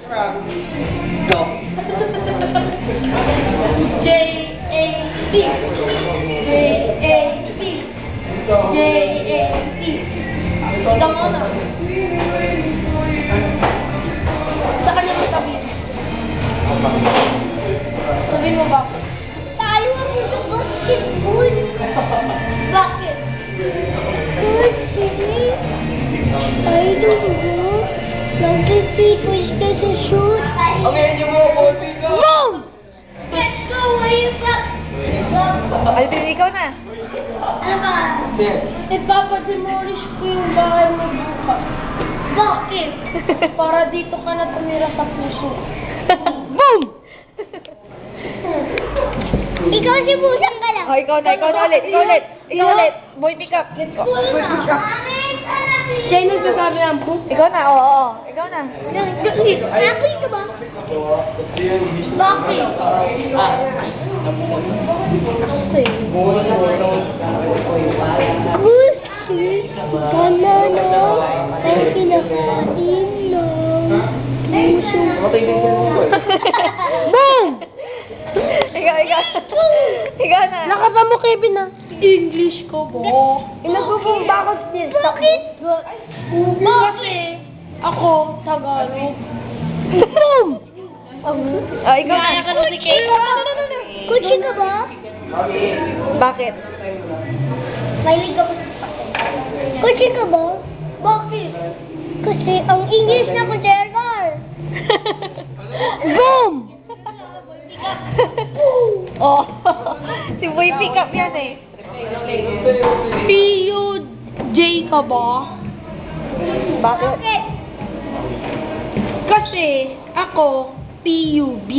Go. J-A-C. J-A-C. J-A-C. Ikaw muna. Sa kanya mo sabihin. Sabihin mo ba? Tayo ang sa basketball. Bakit? Kasi, I don't know. Nag-repeat ka sa shoot. Okay, yung mo, konti ka. Mom! Let's go! Where you from? Ay, ikaw na. Ano ba? Ipapademolish ko yung bahay mo bukas. Bakit? Para dito ka na tumira sa puso. Boom! Ikaw si Busang ka lang. Oh, ikaw na ulit. Ikaw ulit. Boy, pick up. Let's go. Siya yung nagsasabi ng book. Ikaw na, oo. Ikaw na. Happy ka ba? Bakit? Gusto banana ang kinakain ng Boom! Ikaw na. Nakapa mo, Kevin, na English ko po. Inagubong ba ako still? Bakit? Kasi ako, Tagalog. Boom! Oh, ikaw na. Kaya ka na si Kate. Kutsi ka ba? Bakit? Mahilig ka ba sa sakit? Kutsi ka ba? Bakit? Kasi ang English na ko, Gerald. Boom! Oh, si Boy pick up yan eh. P-U-J ka ba? Bakit? Kasi ako, P-U-B.